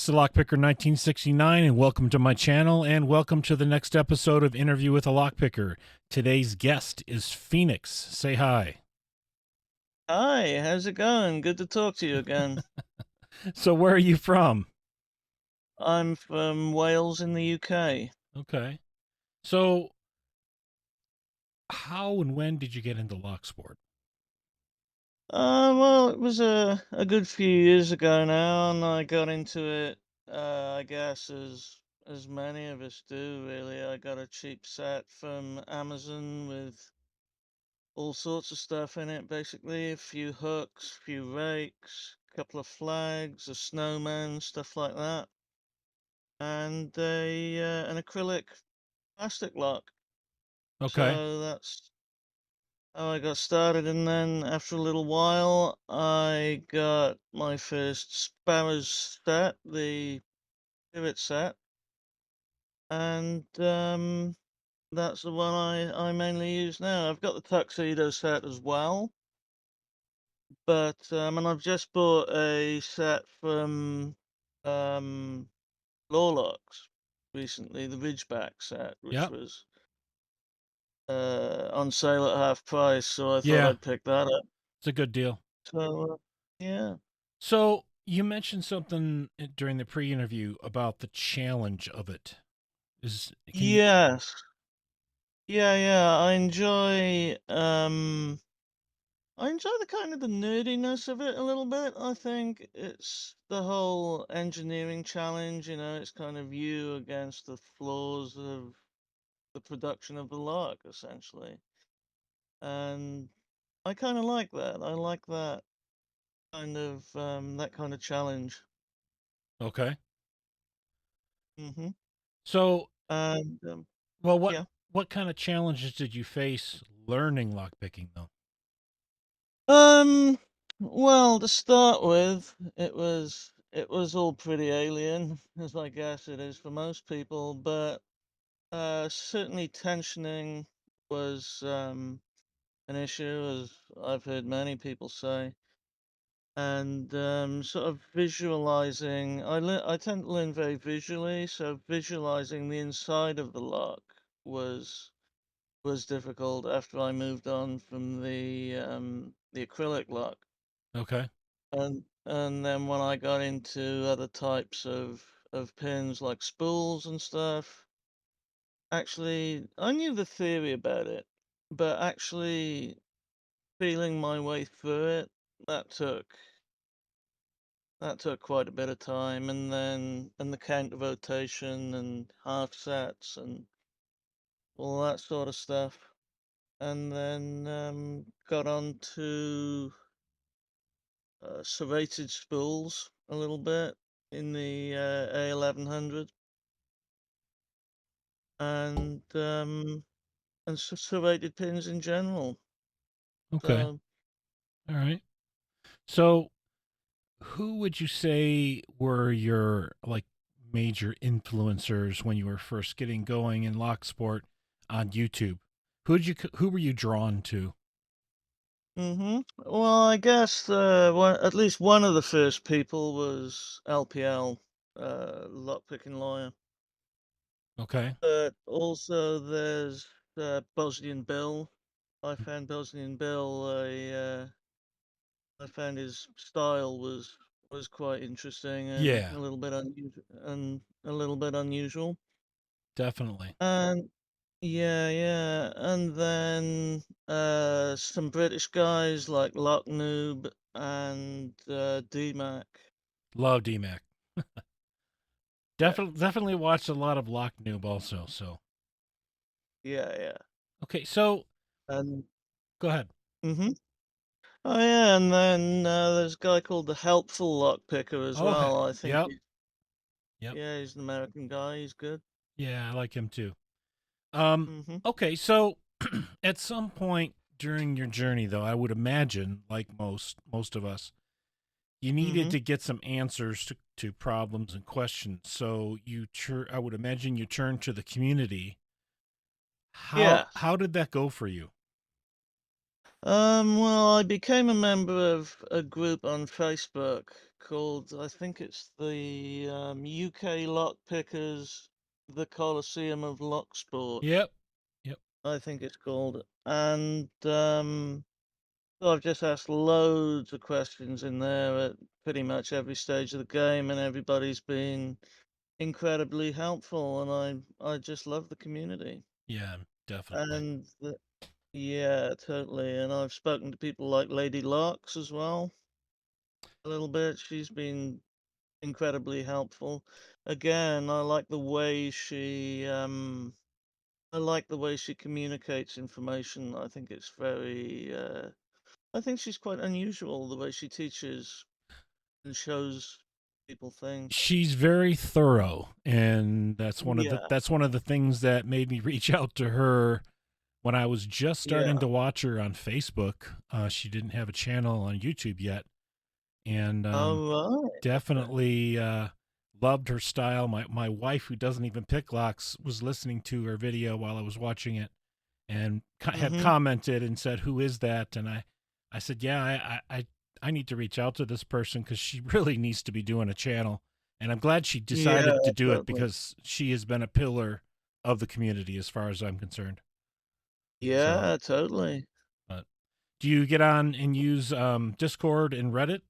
This is Lockpicker 1969, and welcome to my channel, and welcome to the next episode of Interview with a Lockpicker. Today's guest is Feenix. Say hi. Hi, how's it going? Good to talk to you again. So, where are you from? I'm from Wales in the UK. Okay. So, how and when did you get into lock sport? Well, it was a good few years ago now, and I got into it, I guess, as many of us do, really. I got a cheap set from Amazon with all sorts of stuff in it, basically. A few hooks, a few rakes, a couple of flags, a snowman, stuff like that. And an acrylic plastic lock. Okay. So that's how I got started, and then after a little while, I got my first Sparrows set, the pivot set, and that's the one I mainly use now. I've got the Tuxedo set as well, but and I've just bought a set from um, Lawlocks recently, the Ridgeback set, which Yep. was on sale at half price, so I thought Yeah, I'd pick that up. it's a good deal. So yeah. So, you mentioned something during the pre-interview about the challenge of it. Is can you? Yes. Yeah. I enjoy the kind of the nerdiness of it a little bit. I think it's the whole engineering challenge, it's kind of you against the flaws of the production of the lark, essentially. And I kind of like that. I like that kind of challenge. Okay. hmm So, And well, yeah. what kind of challenges did you face learning lockpicking, though? Um, well, to start with, it was all pretty alien, as I guess it is for most people, but certainly tensioning was an issue, as I've heard many people say. And sort of visualizing, I tend to learn very visually, so visualizing the inside of the lock was was difficult after I moved on from the acrylic lock. Okay. And then when I got into other types of pins like spools and stuff, actually I knew the theory about it, but actually feeling my way through it, that took that took quite a bit of time, and the counter rotation and half sets and all that sort of stuff. And then got on to serrated spools a little bit in the A1100 and serrated pins in general. Okay. So, All right. So, who would you say were your like major influencers when you were first getting going in lock sport on YouTube? Who were you drawn to? well, I guess at least one of the first people was LPL, lockpicking lawyer. Okay. But also there's Bosnian Bill. I found his style was quite interesting and Yeah, a little bit unusual. definitely. And yeah. And then some British guys like Lock Noob and D-Mac. Love DMAC. Yeah. Definitely watched a lot of Lock Noob also. So, Yeah. okay. So, And go ahead. hmm oh yeah, and then there's a guy called the Helpful Lockpicker as Okay. well. I think Yep. Yep. yeah, he's an American guy. He's good. Yeah, I like him too. Um, hmm okay. So, at some point during your journey, though, I would imagine, like most of us, you needed hmm to get some answers to problems and questions. So I would imagine you turned to the community. How Yes. how did that go for you? Well, I became a member of a group on Facebook called, I think it's the UK Lock Pickers, the Coliseum of Lock Sport, Yep. Yep. I think it's called. And so I've just asked loads of questions in there at pretty much every stage of the game, and everybody's been incredibly helpful, and I just love the community. Yeah, definitely. And yeah, totally. And I've spoken to people like Lady Locks as well a little bit. She's been incredibly helpful. Again, I like the way she communicates information. I think it's very I think she's quite unusual the way she teaches and shows people things. She's very thorough, and Yeah, that's one of the things that made me reach out to her when I was just starting yeah. to watch her on Facebook. She didn't have a channel on YouTube yet, and All right. Okay. definitely loved her style. My wife, who doesn't even pick locks, was listening to her video while I was watching it, and had Mm-hmm. commented and said, "Who is that?" And I said, "Yeah, I need to reach out to this person because she really needs to be doing a channel." And I'm glad she Yeah, decided to do it totally. because she has been a pillar of the community as far as I'm concerned. So, Yeah, totally. but do you get on and use Discord and Reddit?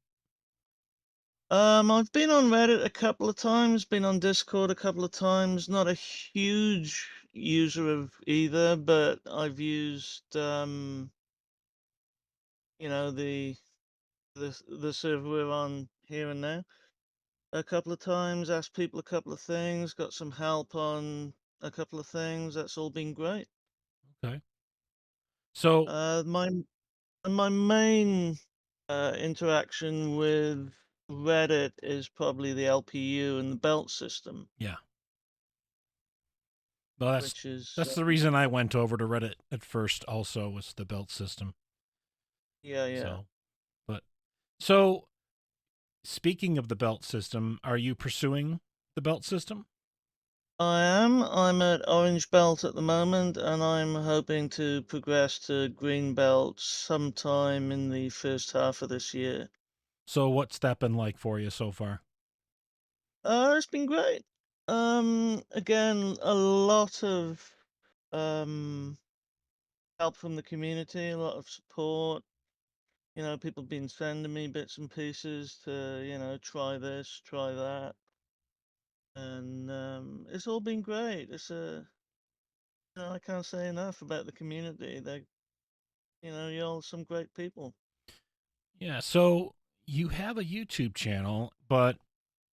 I've been on Reddit a couple of times, been on Discord a couple of times. Not a huge user of either, but I've used you know, the server we're on here and there a couple of times, asked people a couple of things, got some help on a couple of things. That's all been great. Okay. So, My main interaction with Reddit is probably the LPU and the belt system, yeah. Well, which is that's the reason I went over to Reddit at first also was the belt system. yeah, yeah. So, but so speaking of the belt system, are you pursuing the belt system? I am. I'm at orange belt at the moment, and I'm hoping to progress to green belt sometime in the first half of this year. So what's that been like for you so far? It's been great. Again, a lot of um help from the community, a lot of support. You know, people been sending me bits and pieces to, try this, try that, and it's all been great. I can't say enough about the community. You're all some great people. Yeah, so you have a YouTube channel, but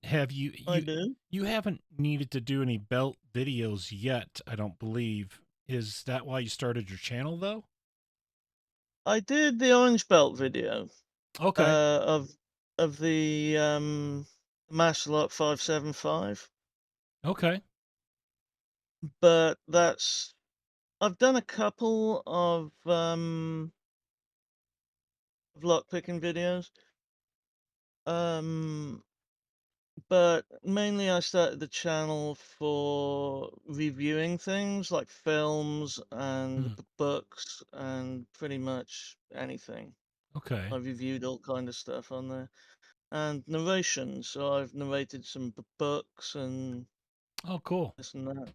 have I do. you haven't needed to do any belt videos yet, I don't believe. Is that why you started your channel though? I did the orange belt video Okay. uh, of the Master 575, Okay. but that's I've done a couple of lock picking videos. Um, but mainly I started the channel for reviewing things like films and Mm, books and pretty much anything. okay. I've reviewed all kind of stuff on there. And narration, so I've narrated some books and Oh, cool. this and that,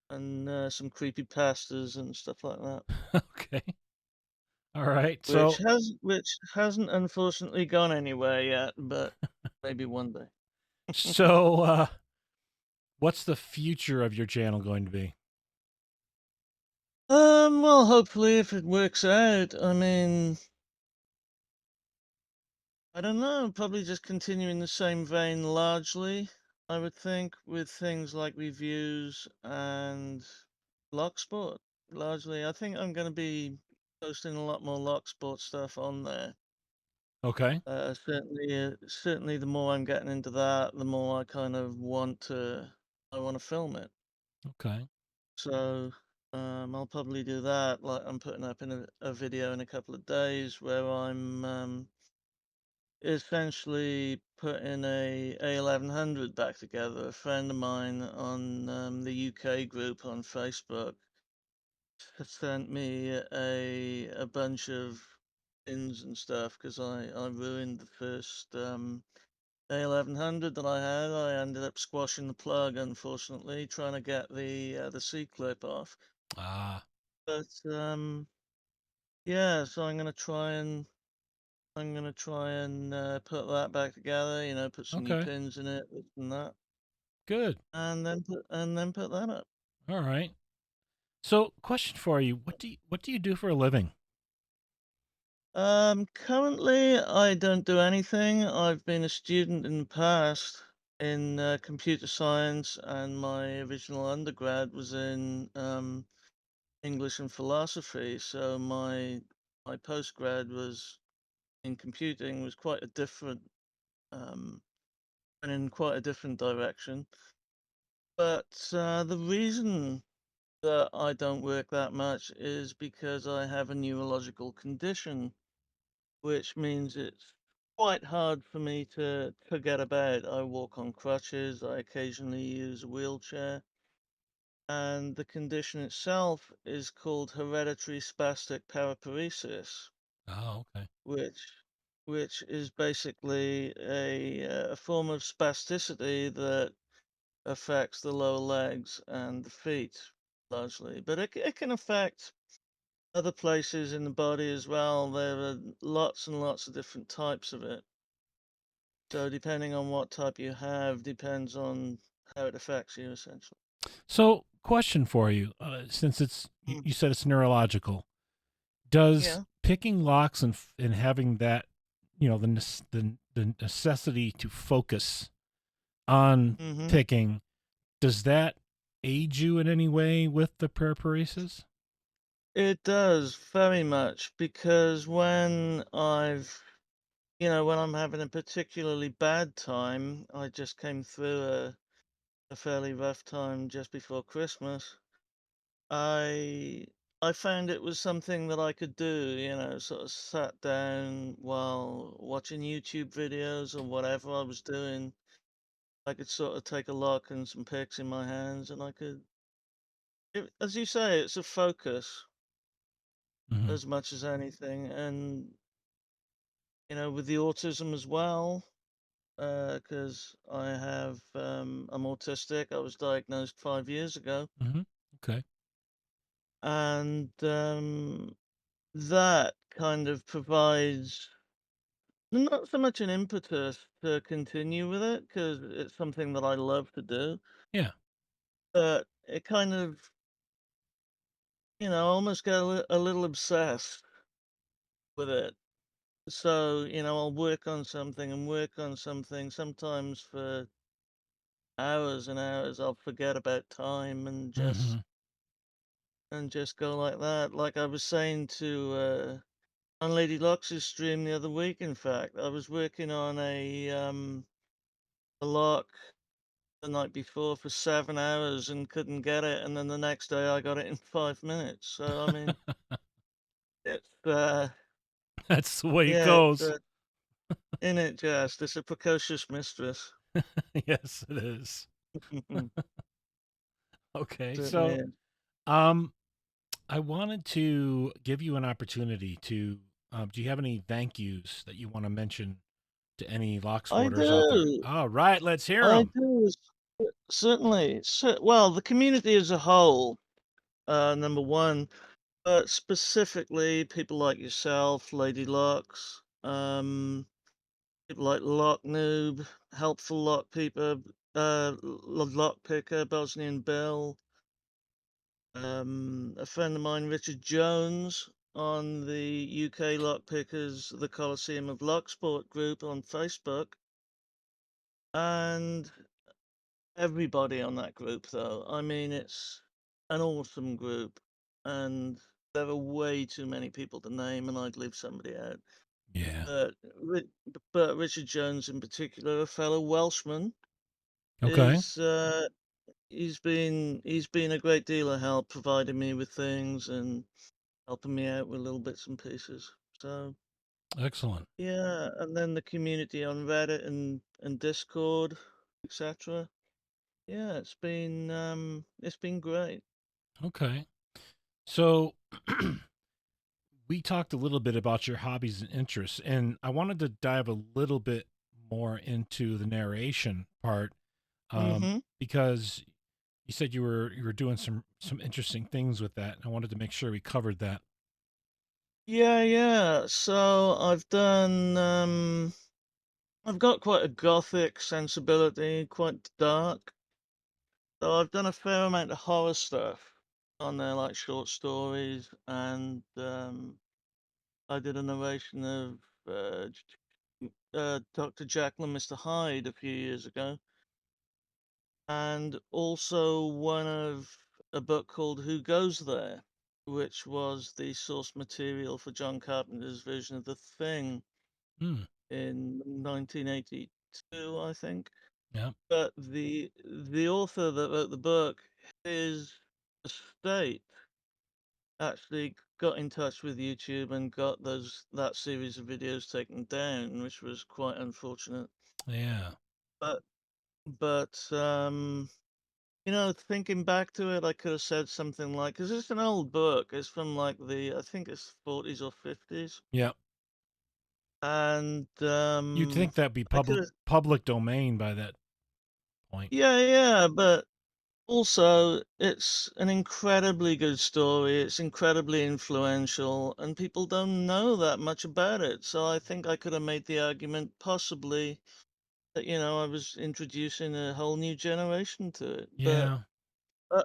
and some creepy pastas and stuff like that, Okay. All right. So which hasn't unfortunately gone anywhere yet, but maybe one day. so what's the future of your channel going to be? Well, hopefully, if it works out, I mean, I don't know, probably just continue in the same vein largely, I would think, with things like reviews and Locksport, largely. I think I'm gonna be posting a lot more Locksport stuff on there. Okay. Certainly the more I'm getting into that, the more I wanna film it. Okay. So, I'll probably do that, like, I'm putting up in a video in a couple of days where I'm, essentially putting a A1100 back together. A friend of mine on, the UK group on Facebook sent me a bunch of pins and stuff because I ruined the first A1100 that I had. I ended up squashing the plug, unfortunately, trying to get the C clip off. Ah, But yeah, so I'm gonna try and put that back together. You know, put some new okay. pins in it, this and that, Good. and then put that up. All right. So, question for you: what do you do for a living? Currently, I don't do anything. I've been a student in the past in computer science, and my original undergrad was in English and philosophy. So my postgrad was in computing, was quite a different, um, and in quite a different direction. But the reason that I don't work that much is because I have a neurological condition, which means it's quite hard for me to get about. I walk on crutches, I occasionally use a wheelchair, and the condition itself is called hereditary spastic paraparesis, Oh, okay. which which is basically a form of spasticity that affects the lower legs and the feet largely, but it can affect other places in the body as well. There are lots and lots of different types of it. So depending on what type you have, depends on how it affects you essentially. So, question for you: since Mm. you said it's neurological, does Yeah. picking locks and having that, the necessity to focus on Hmm. picking, does that aid you in any way with the paraparesis? It does very much because when I'm having a particularly bad time, I just came through a fairly rough time just before Christmas. I I found it was something that I could do, sort of sat down while watching YouTube videos or whatever I was doing. I could sort of take a lock and some picks in my hands, and as you say, it's a focus Hmm. as much as anything. And, with the autism as well, because I'm autistic. I was diagnosed 5 years ago. Hmm. Okay. And that kind of provides not so much an impetus to continue with it, because it's something that I love to do, Yeah. but it kind of, almost get a little obsessed with it. So, I'll work on something and work on something, sometimes for hours and hours. I'll forget about time Hmm. and just go like that. Like I was saying to on Lady Lux's stream the other week, in fact, I was working on a lock the night before for 7 hours and couldn't get it, and then the next day I got it in 5 minutes. So I mean, it's That's the way it yeah, goes. in it just it's a precocious mistress. Yes, it is. Okay. Certainly So, is. um, I wanted to give you an opportunity to. Do you have any thank yous that you want to mention to any lock I sporters out there? do. All right, let's hear I them. do. Certainly. Well, the community as a whole, number one, but specifically people like yourself, Lady Locks, people like Lock Noob, Helpful Lock Picker, Lock Picker, Bosnian Bill, a friend of mine, Richard Jones, on the UK Lock Pickers, the Coliseum of Locksport group on Facebook, and everybody on that group, though. I mean, it's an awesome group, and there are way too many people to name, and I'd leave somebody out. Yeah. But Richard Jones in particular, a fellow Welshman, Okay. is he's been a great deal of help providing me with things and helping me out with little bits and pieces. So Excellent. yeah, and then the community on Reddit and Discord, etc. Yeah, it's been great. Okay. So we talked a little bit about your hobbies and interests, and I wanted to dive a little bit more into the narration part, Mhm. because you said you were doing some interesting things with that, and I wanted to make sure we covered that. Yeah, yeah. So I've got quite a gothic sensibility, quite dark. So I've done a fair amount of horror stuff on there, like short stories, and I did a narration of Dr. Jekyll and Mr. Hyde a few years ago, and also one of a book called Who Goes There, which was the source material for John Carpenter's version of The Thing Hmm. in 1982, I think. Yeah. But the author that wrote the book, his estate actually got in touch with YouTube and got that series of videos taken down, which was quite unfortunate. Yeah. But but thinking back to it, I could have said something like, because it's an old book. It's from like I think it's 40s or 50s, Yeah. and You'd think that'd be I could public have, public domain by that point. yeah, yeah, but also, it's an incredibly good story. It's incredibly influential, and people don't know that much about it. So I think I could have made the argument possibly that, I was introducing a whole new generation to it. But Yeah. uh,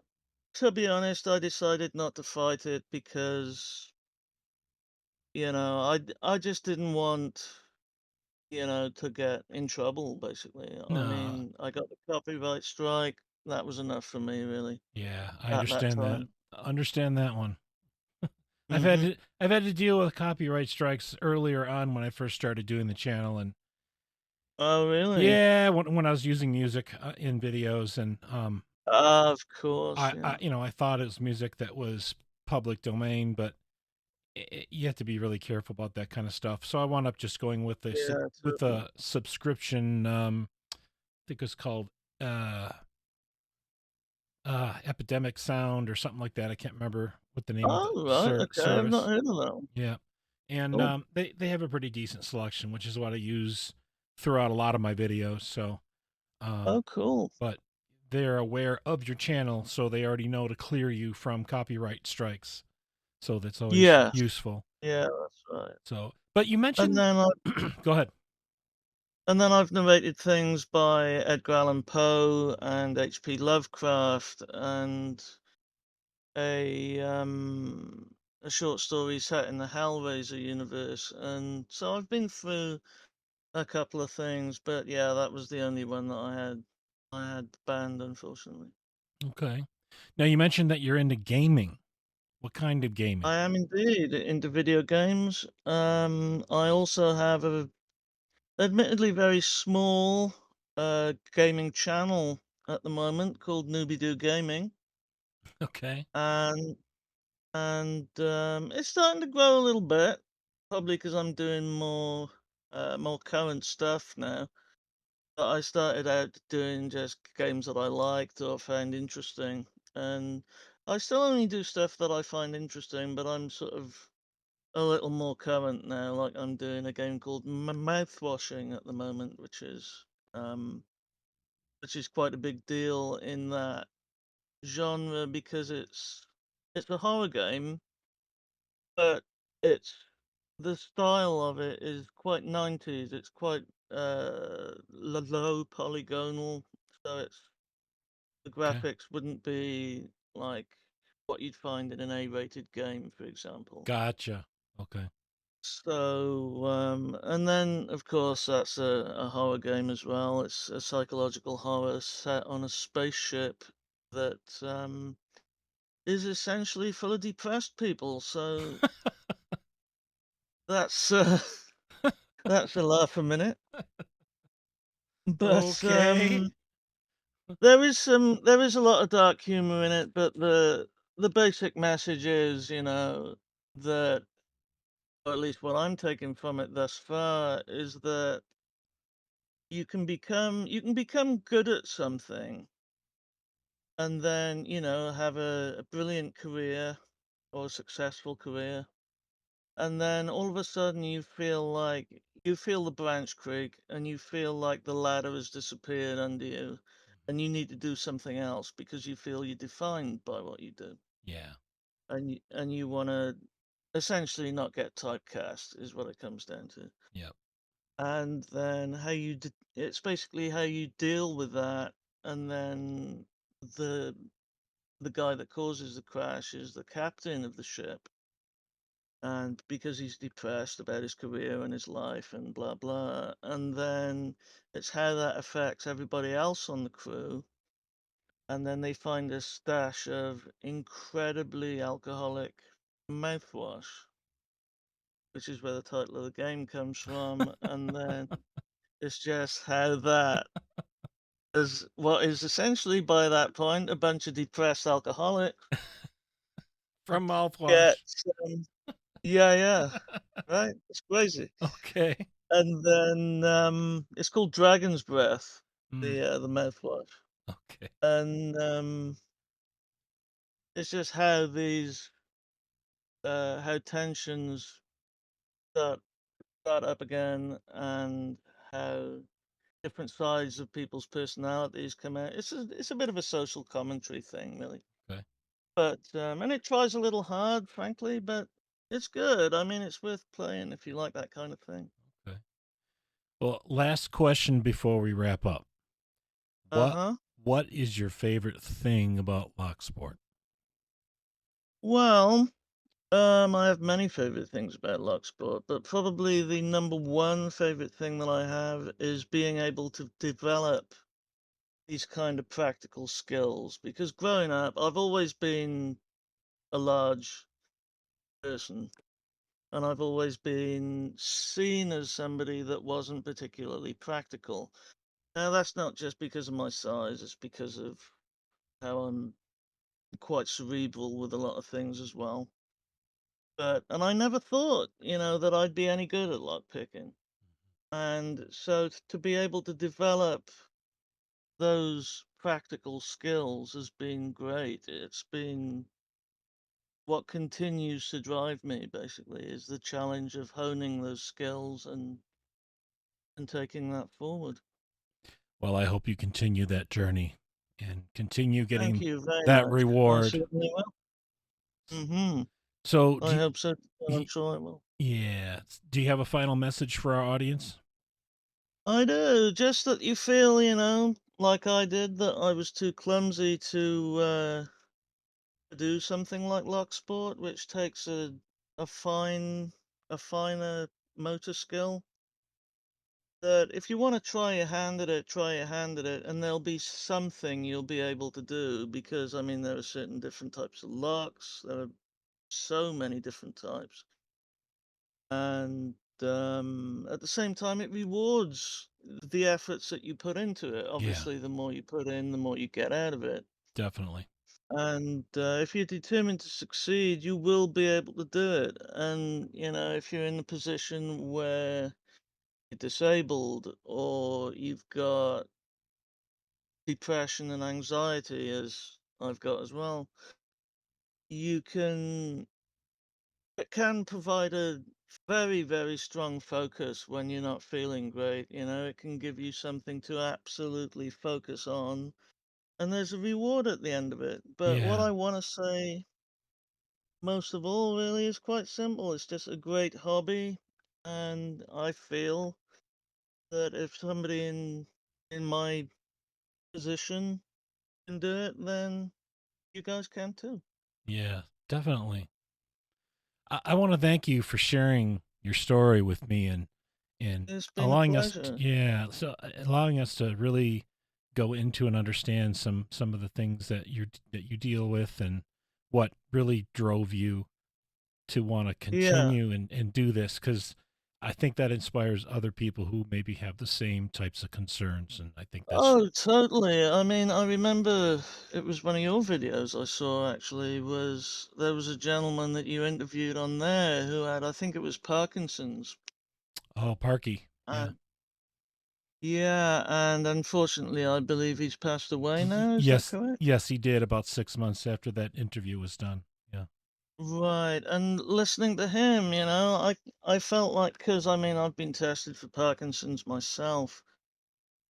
to be honest, I decided not to fight it because, I just didn't want, to get in trouble, basically. I No. mean, I got the copyright strike. That was enough for me, really, Yeah, I at that understand that. time. Understand that one. Hmm. I've had to deal with copyright strikes earlier on when I first started doing the channel, and Oh, really? yeah, when I was using music in videos, and Of course, yeah. I thought it was music that was public domain, but you have to be really careful about that kind of stuff. So I wound up just going with Yeah, with totally. a subscription. I think it's called uh Epidemic Sound or something like that. I can't remember what the name of the Oh, right, okay, I've not service. heard of that one. Yeah, and Cool. they have a pretty decent selection, which is what I use throughout a lot of my videos. So, Oh, um, cool. but they're aware of your channel, so they already know to clear you from copyright strikes. So that's always Yes. useful. Yeah, that's right. So, but you And mentioned, then I go ahead. and then I've narrated things by Edgar Allan Poe and H.P. Lovecraft and a, um, a short story set in the Hellraiser universe, and so I've been through a couple of things, but yeah, that was the only one that I had banned, unfortunately. Okay. Now you mentioned that you're into gaming. What kind of gaming? I am indeed into video games. I also have a admittedly very small gaming channel at the moment called Newbie Doo Gaming, Okay. and it's starting to grow a little bit, probably because I'm doing more current stuff now. But I started out doing just games that I liked or found interesting, and I still only do stuff that I find interesting, but I'm sort of a little more current now. Like I'm doing a game called Mouthwashing at the moment, which is quite a big deal in that genre because it's a horror game, but it's the style of it is quite 90s. It's quite low polygonal, so the Okay. graphics wouldn't be like what you'd find in an A-rated game, for example. Gotcha. Okay. So, and then of course that's a horror game as well. It's a psychological horror set on a spaceship that is essentially full of depressed people. So that's that's a laugh a minute. But Okay. there is a lot of dark humor in it. But the basic message is, that, or at least what I'm taking from it thus far, is that you can become good at something and then, have a brilliant career or a successful career. And then all of a sudden you feel the branch creak and you feel like the ladder has disappeared under you and you need to do something else because you feel you're defined by what you do. Yeah. And you want to essentially not get typecast is what it comes down to. Yep. And then it's basically how you deal with that. And then the the guy that causes the crash is the captain of the ship, and because he's depressed about his career and his life and blah blah, and then it's how that affects everybody else on the crew, and then they find a stash of incredibly alcoholic mouthwash, which is where the title of the game comes from, and then it's just how that is what is essentially by that point a bunch of depressed alcoholics From get mouthwash. yeah, yeah, right, it's crazy. Okay. And then, it's called Dragon's Breath, Mm, the mouthwash. okay. And, it's just how how tensions start start up again and how different sides of people's personalities come out. It's a bit of a social commentary thing, really. Okay. But, and it tries a little hard, frankly, but it's good. I mean, it's worth playing if you like that kind of thing. Okay. Well, last question before we wrap up. What Uh-huh. what is your favorite thing about Locksport? Well, I have many favorite things about Luxport, but probably the number one favorite thing that I have is being able to develop these kind of practical skills. Because growing up, I've always been a large person, and I've always been seen as somebody that wasn't particularly practical. Now, that's not just because of my size, it's because of how I'm quite cerebral with a lot of things as well. And I never thought, that I'd be any good at lockpicking. And so to be able to develop those practical skills has been great. It's been what continues to drive me basically is the challenge of honing those skills and taking that forward. Well, I hope you continue that journey and continue Thank getting you very that much. I reward. certainly will. Mm-hmm. So, I hope so, and I'm sure I will. yeah, do you have a final message for our audience? I do. Just that you feel, like I did, that I was too clumsy to do something like lock sport, which takes a fine a finer motor skill. That if you want to try your hand at it, try your hand at it, and there'll be something you'll be able to do because I mean there are certain different types of locks. There are so many different types, and at the same time, it rewards the efforts that you put into it. Yeah, Obviously, the more you put in, the more you get out of it. definitely. And if you're determined to succeed, you will be able to do it. And, if you're in a position where you're disabled or you've got depression and anxiety, as I've got as well, you can, it can provide a very, very strong focus when you're not feeling great. It can give you something to absolutely focus on. And there's a reward at the end of it. But what Yeah, I want to say most of all really is quite simple. It's just a great hobby, and I feel that if somebody in my position can do it, then you guys can too. yeah, definitely. I want to thank you for sharing your story with me and It's been a allowing us to, pleasure. yeah, so allowing us to really go into and understand some of the things that you deal with and what really drove you to want to Yeah. continue and do this, because I think that inspires other people who maybe have the same types of concerns, and I think that's Oh, totally. I mean, I remember it was one of your videos I saw actually was there was a gentleman that you interviewed on there who had, I think it was Parkinson's. oh, Parky, yeah. And yeah, and unfortunately I believe he's passed away now, is that Yes, correct? yes, he did about 6 months after that interview was done. Yeah. Right, and listening to him, I felt like, because I mean, I've been tested for Parkinson's myself,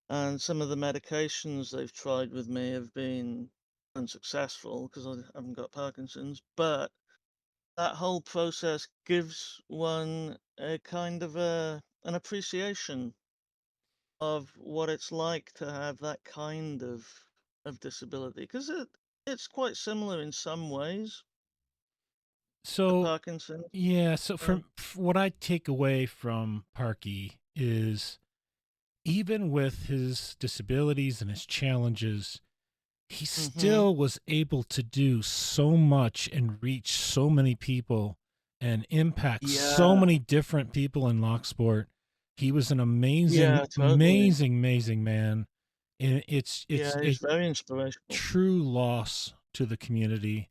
and some of the medications they've tried with me have been unsuccessful because I haven't got Parkinson's, but that whole process gives one a kind of an appreciation of what it's like to have that kind of disability, because it's quite similar in some ways to So, Parkinson's. yeah, so Yeah. what I take away from Parky is even with his disabilities and his challenges, he Mhm. still was able to do so much and reach so many people and impact so Yeah. many different people in Locksport. He was an Yeah, amazing, totally. amazing, amazing man. And it's Yeah, he's a very inspirational. true loss to the community.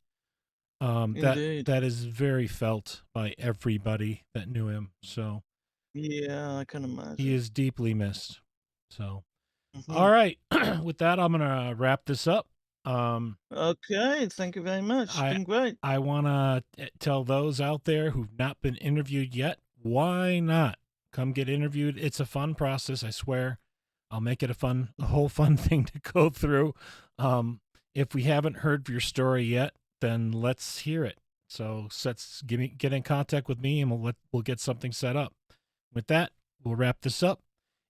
Indeed. That is very felt by everybody that knew him. So Yeah, I can he imagine. is deeply missed. So all Mhm. right, with that, I'm gonna wrap this up. Um, Okay, thank you very much. It's I been great. I want to tell those out there who've not been interviewed yet, why not come get interviewed? It's a fun process, I swear. I'll make it a whole fun thing to go through. Um, if we haven't heard your story yet, then let's hear it. So get in contact with me, and we'll get something set up. With that, we'll wrap this up.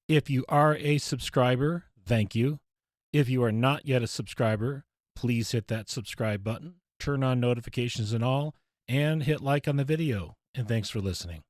If you are a subscriber, thank you. If you are not yet a subscriber, please hit that subscribe button, turn on notifications and all, and hit like on the video. And thanks for listening.